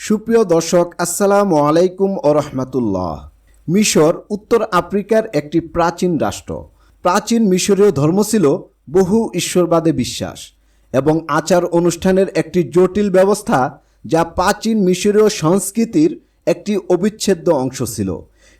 সুপ্রিয় দর্শক, আসসালামু আলাইকুম ও রহমতুল্লাহ। মিশর উত্তর আফ্রিকার একটি প্রাচীন রাষ্ট্র। প্রাচীন মিশরীয় ধর্ম ছিল বহু ঈশ্বরবাদে বিশ্বাস এবং আচার অনুষ্ঠানের একটি জটিল ব্যবস্থা, যা প্রাচীন মিশরীয় সংস্কৃতির একটি অবিচ্ছেদ্য অংশ ছিল।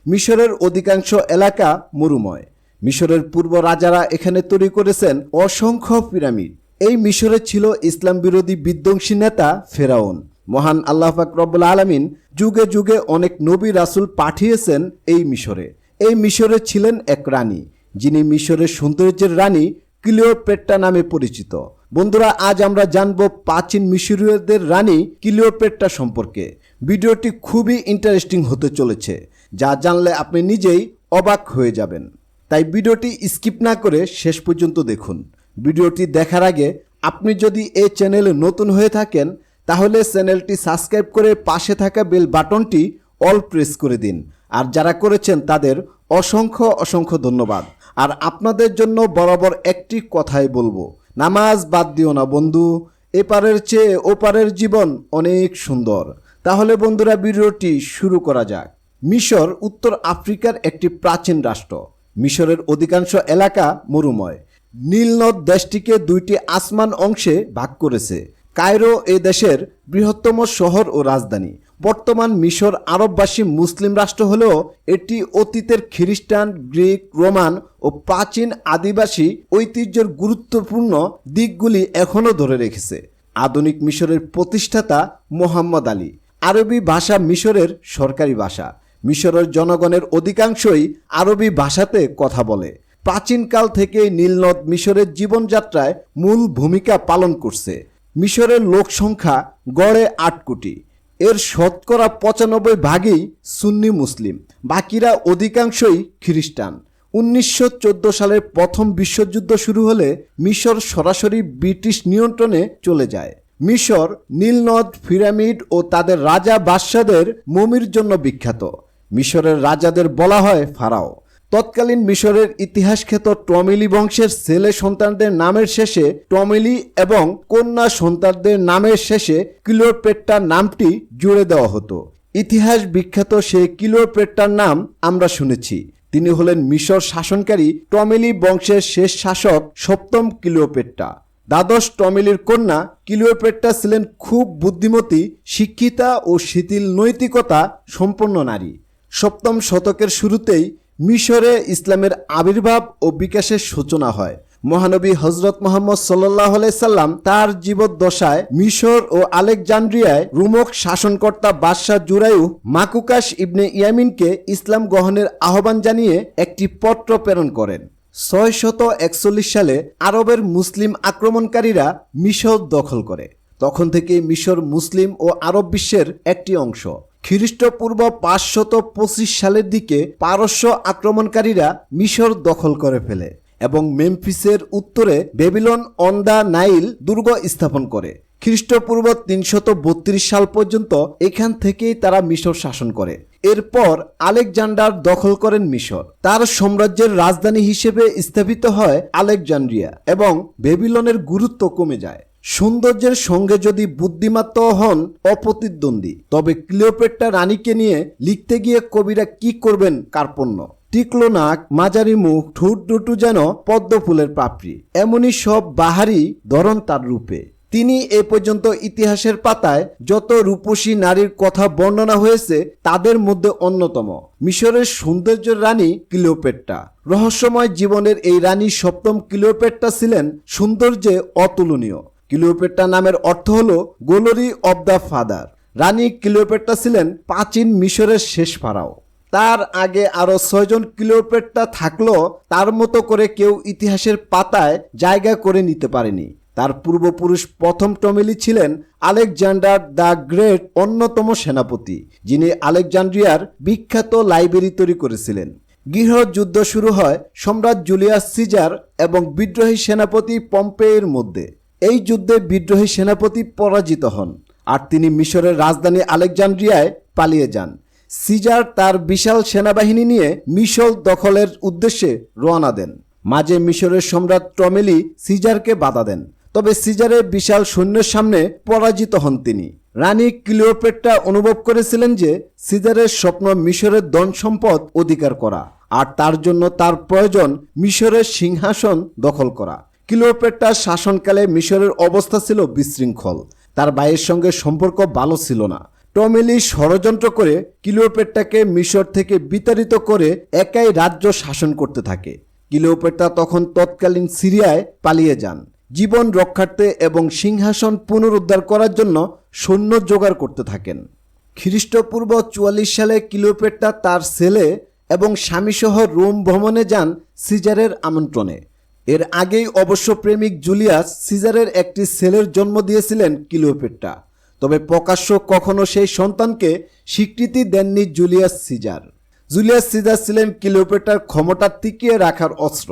মিশরের অধিকাংশ এলাকা মরুময়। মিশরের পূর্ব রাজারা এখানে তৈরি করেছেন অসংখ্য পিরামিড। এই মিশরে ছিল ইসলাম বিরোধী বিধ্বংসী নেতা ফেরাউন। মহান আল্লাহ পাক রব্বুল আলামিন যুগে যুগে অনেক নবী রাসূল পাঠিয়েছেন এই মিশরে। এই মিশরে ছিলেন এক রানী, যিনি মিশরের সৌন্দর্যের রানী ক্লিওপেট্রা নামে পরিচিত। বন্ধুরা, আজ আমরা জানব প্রাচীন মিশরীয়দের রানী ক্লিওপেট্রা সম্পর্কে। ভিডিওটি খুবই ইন্টারেস্টিং হতে চলেছে, যা জানলে আপনি নিজেই অবাক হয়ে যাবেন। তাই ভিডিওটি স্কিপ না করে শেষ পর্যন্ত দেখুন। ভিডিওটি দেখার আগে আপনি যদি এই চ্যানেলে নতুন হয়ে থাকেন, তাহলে চ্যানেলটি সাবস্ক্রাইব করে পাশে থাকা বেল বাটনটি অল প্রেস করে দিন। আর যারা করেছেন তাদের অসংখ্য অসংখ্য ধন্যবাদ। আর আপনাদের জন্য বরাবর একটি কথাই বলবো, নামাজ বাদ দিও না বন্ধু, এপারের চেয়ে ওপারের জীবন অনেক সুন্দর। তাহলে বন্ধুরা, ভিডিওটি শুরু করা যাক। মিশর উত্তর আফ্রিকার একটি প্রাচীন রাষ্ট্র। মিশরের অধিকাংশ এলাকা মরুময়। নীল নদ দেশটিকে দুইটি আসমান অংশে ভাগ করেছে। কায়রো এই দেশের বৃহত্তম শহর ও রাজধানী। বর্তমান মিশর আরববাসী মুসলিম রাষ্ট্র হলেও এটি অতীতের খ্রিস্টান, গ্রিক, রোমান ও প্রাচীন আদিবাসী ঐতিহ্যের গুরুত্বপূর্ণ দিকগুলি এখনও ধরে রেখেছে। আধুনিক মিশরের প্রতিষ্ঠাতা মোহাম্মদ আলী। আরবি ভাষা মিশরের সরকারি ভাষা। মিশরের জনগণের অধিকাংশই আরবি ভাষাতে কথা বলে। প্রাচীনকাল থেকেই নীলনদ মিশরের জীবনযাত্রায় মূল ভূমিকা পালন করছে। মিশরের লোক সংখ্যা গড়ে 8 কোটি। এর শতকরা 95 ভাগই সুন্নি মুসলিম, বাকিরা অধিকাংশই খ্রিস্টান। 1914 সালের প্রথম বিশ্বযুদ্ধ শুরু হলে মিশর সরাসরি ব্রিটিশ নিয়ন্ত্রণে চলে যায়। মিশর নীলনদ, পিরামিড ও তাদের রাজা বাদশাদের মমির জন্য বিখ্যাত। মিশরের রাজাদের বলা হয় ফারাও। তৎকালীন মিশরের ইতিহাসখ্যাত টমিলি বংশের ছেলে সন্তানদের নামের শেষে টমিলি এবং কন্যা সন্তানদের নামের শেষে ক্লিওপেট্রা নামটি জুড়ে দেওয়া হতো। ইতিহাস বিখ্যাত সেই ক্লিওপেট্রার নাম আমরা শুনেছি। তিনি হলেন মিশর শাসনকারী টমিলি বংশের শেষ শাসক সপ্তম ক্লিওপেট্রা। দ্বাদশ টমিলির কন্যা ক্লিওপেট্রা ছিলেন খুব বুদ্ধিমতী, শিক্ষিতা ও শিথিল নৈতিকতা সম্পন্ন নারী। সপ্তম শতকের শুরুতেই মিশরে ইসলামের আবির্ভাব ও বিকাশের সূচনা হয়। মহানবী হযরত মুহাম্মদ সাল্লাল্লাহু আলাইহি সাল্লাম তার জীবদ্দশায় মিশর ও আলেকজান্দ্রিয়ায় রোমক শাসনকর্তা বাদশাহ জুরায়ু মাকুকাস ইবনে ইয়ামিনকে ইসলাম গ্রহণের আহ্বান জানিয়ে একটি পত্র প্রেরণ করেন। 641 সালে আরবের মুসলিম আক্রমণকারীরা মিশর দখল করে। তখন থেকে মিশর মুসলিম ও আরব বিশ্বের একটি অংশ। খ্রিস্টপূর্ব 525 সালের দিকে পারস্য আক্রমণকারীরা মিশর দখল করে ফেলে এবং মেমফিসের উত্তরে বেবিলন অন দ্য নাইল দুর্গ স্থাপন করে। খ্রিস্টপূর্ব 332 সাল পর্যন্ত এখান থেকেই তারা মিশর শাসন করে। এরপর আলেকজান্ডার দখল করেন মিশর। তার সাম্রাজ্যের রাজধানী হিসেবে স্থাপিত হয় আলেকজান্দ্রিয়া এবং বেবিলনের গুরুত্ব কমে যায়। সৌন্দর্যের সঙ্গে যদি বুদ্ধিমত্তা হন অপ্রতিদ্বন্দ্বী, তবে ক্লিওপেট্রা রানীকে নিয়ে লিখতে গিয়ে কবিরা কি করবেন কার্পণ্য। টিকলো নাক, মাঝারি মুখ, ঠোঁট দুটো যেন পদ্ম ফুলের পাপড়ি, এমনই সব বাহারি ধরন তার রূপে। তিনি এ পর্যন্ত ইতিহাসের পাতায় যত রূপসী নারীর কথা বর্ণনা হয়েছে তাদের মধ্যে অন্যতম মিশরের সৌন্দর্যের রানী ক্লিওপেট্রা। রহস্যময় জীবনের এই রানী সপ্তম ক্লিওপেট্রা ছিলেন সৌন্দর্যে অতুলনীয়। ক্লিওপেট্রা নামের অর্থ হল glory of the father. Rani Cleopatra ছিলেন প্রাচীন মিশরের শেষ ফারাও। তার আগে আরো 6 জন ক্লিওপেট্রা থাকলেও তার মতো করে কেউ ইতিহাসের পাতায় জায়গা করে নিতে পারেনি। তার পূর্বপুরুষ প্রথম টমিলি ছিলেন আলেকজান্ডার দ্য গ্রেট, অন্যতম সেনাপতি, যিনি আলেকজান্দ্রিয়ার বিখ্যাত লাইব্রেরি তৈরি করেছিলেন। গৃহযুদ্ধ শুরু হয় সম্রাট জুলিয়াস সিজার এবং বিদ্রোহী সেনাপতি পম্পেইর মধ্যে। এই যুদ্ধে বিদ্রোহী সেনাপতি পরাজিত হন আর তিনি মিশরের রাজধানী আলেকজান্দ্রিয়ায় পালিয়ে যান। সিজার তার বিশাল সেনাবাহিনী নিয়ে মিশর দখলের উদ্দেশ্যে রওনা দেন। মাঝে মিশরের সম্রাট টমিলি সিজারকে বাধা দেন, তবে সিজারের বিশাল সৈন্যের সামনে পরাজিত হন তিনি। রানী ক্লিওপেট্রা অনুভব করেছিলেন যে সিজারের স্বপ্ন মিশরের ধন সম্পদ অধিকার করা, আর তার জন্য তার প্রয়োজন মিশরের সিংহাসন দখল করা। ক্লিওপেট্রার শাসনকালে মিশরের অবস্থা ছিল বিশৃঙ্খল, তার ভাইয়ের সঙ্গে সম্পর্ক ভালো ছিল না। টমিলি ষড়যন্ত্র করে ক্লিওপেট্রাকে মিশর থেকে বিতাড়িত করে একাই রাজ্য শাসন করতে থাকে। ক্লিওপেট্রা তখন তৎকালীন সিরিয়ায় পালিয়ে যান জীবন রক্ষার্থে এবং সিংহাসন পুনরুদ্ধার করার জন্য সৈন্য জোগাড় করতে থাকেন। খ্রিস্টপূর্ব 44 সালে ক্লিওপেট্রা তার ছেলে এবং স্বামীসহ রোম ভ্রমণে যান সিজারের আমন্ত্রণে। এর আগেই অবশ্য প্রেমিক জুলিয়াস সিজারের একটি ছেলের জন্ম দিয়েছিলেন ক্লিওপেট্রা, তবে প্রকাশ্য কখনো সেই সন্তানকে স্বীকৃতি দেননি জুলিয়াস সিজার। জুলিয়াস সিজার ছিলেন ক্লিওপেট্রার ক্ষমতা টিকিয়ে রাখার অস্ত্র।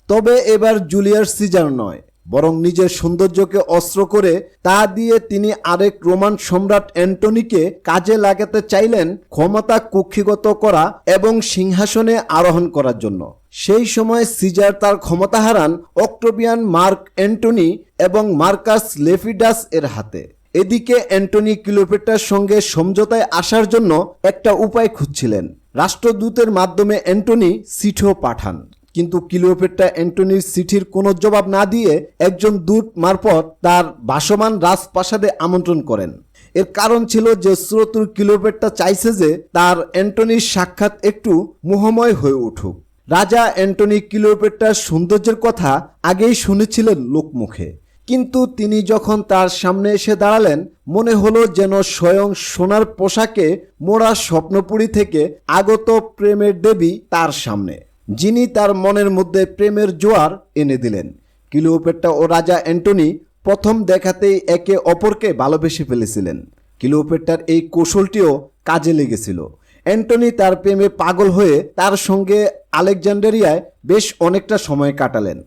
তবে এবার জুলিয়াস সিজার নয়, বরং নিজের সৌন্দর্যকে অস্ত্র করে তা দিয়ে তিনি আরেক রোমান সম্রাট অ্যান্টনিকে কাজে লাগাতে চাইলেন ক্ষমতা কুক্ষিগত করা এবং সিংহাসনে আরোহণ করার জন্য। সেই সময় সিজার তার ক্ষমতা হারান অক্টোভিয়ান, মার্ক অ্যান্টনি এবং মার্কাস লেপিডাস এর হাতে। এদিকে অ্যান্টনি ক্লিওপেট্রার সঙ্গে সমঝোতায় আসার জন্য একটা উপায় খুঁজছিলেন। রাষ্ট্রদূতের মাধ্যমে অ্যান্টনি চিঠিও পাঠান, কিন্তু ক্লিওপেট্রা অ্যান্টনির চিঠির কোনো জবাব না দিয়ে একজন দূত মারফত তার ভাসমান রাজপ্রাসাদে আমন্ত্রণ করেন। এর কারণ ছিল যে শ্রোতুর ক্লিওপেট্রা চাইছে যে তার অ্যান্টনির সাক্ষাৎ একটু মোহময় হয়ে উঠুক। রাজা অ্যান্টনি ক্লিওপেট্রার সৌন্দর্যের কথা আগেই শুনেছিলেন লোকমুখে, কিন্তু তিনি যখন তার সামনে এসে দাঁড়ালেন মনে হলো যেন স্বয়ং সোনার পোশাকে মোড়া স্বপ্নপুরী থেকে আগত প্রেমের দেবী তার সামনে, যিনি তার মনের মধ্যে প্রেমের জোয়ার এনে দিলেন। ক্লিওপেট্রা ও রাজা অ্যান্টনি প্রথম দেখাতেই একে অপরকে ভালোবেসে ফেলেছিলেন। ক্লিওপেট্রার এই কৌশলটিও কাজে লেগেছিল। অ্যান্টনি তার প্রেমে পাগল হয়ে তার সঙ্গে আলেকজান্ডারিয়ায় বেশ অনেকটা সময় কাটালেন।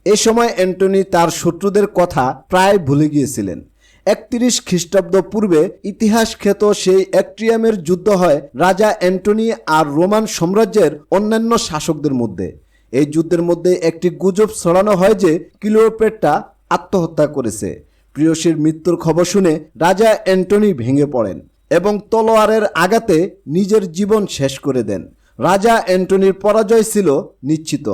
এ সময় অ্যান্টনি তার শত্রুদের কথা প্রায় ভুলে গিয়েছিলেন। 31 খ্রিস্টাব্দ পূর্বে ইতিহাস খ্যাত সেই অ্যাক্ট্রিয়ামের যুদ্ধ হয় রাজা অ্যান্টনি আর রোমান সাম্রাজ্যের অন্যান্য শাসকদের মধ্যে। এই যুদ্ধের মধ্যে একটি গুজব ছড়ানো হয় যে ক্লিওপেট্রা আত্মহত্যা করেছে। প্রেয়সীর মৃত্যুর খবর শুনে রাজা অ্যান্টনি ভেঙে পড়েন এবং তলোয়ারের আঘাতে নিজের জীবন শেষ করে দেন। রাজা অ্যান্টনির পরাজয় ছিল নিশ্চিত।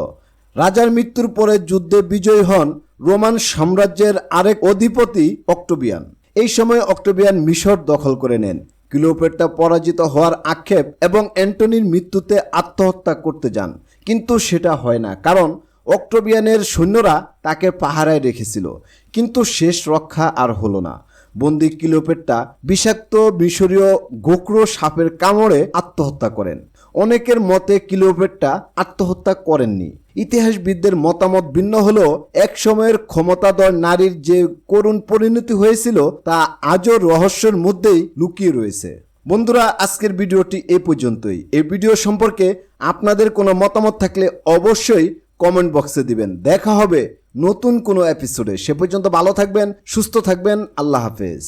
রাজার মৃত্যুর পরে যুদ্ধে বিজয়ী হন রোমান সাম্রাজ্যের আরেক অধিপতি অক্টোভিয়ান। এই সময় অক্টোভিয়ান মিশর দখল করে নেন। ক্লিওপেট্রা পরাজিত হওয়ার আক্ষেপ এবং অ্যান্টনির মৃত্যুতে আত্মহত্যা করতে যান, কিন্তু সেটা হয় না, কারণ অক্টোভিয়ানের সৈন্যরা তাকে পাহারায় রেখেছিল। কিন্তু শেষ রক্ষা আর হলো না। বন্দি ক্লিওপেট্রা বিষাক্ত মিশরীয় গোকরো সাপের কামড়ে আত্মহত্যা করেন। অনেকের মতে ক্লিওপেট্রা আত্মহত্যা করেননি। ইতিহাসবিদদের মতামত ভিন্ন হলেও এক সময়ের ক্ষমতাধর নারীর যে করুণ পরিণতি হয়েছিল তা আজও রহস্যের মধ্যেই লুকিয়ে রয়েছে। বন্ধুরা, আজকের ভিডিওটি এ পর্যন্তই। এই ভিডিও সম্পর্কে আপনাদের কোনো মতামত থাকলে অবশ্যই কমেন্ট বক্সে দিবেন। দেখা হবে নতুন কোনো এপিসোডে। সে পর্যন্ত ভালো থাকবেন, সুস্থ থাকবেন। আল্লাহ হাফেজ।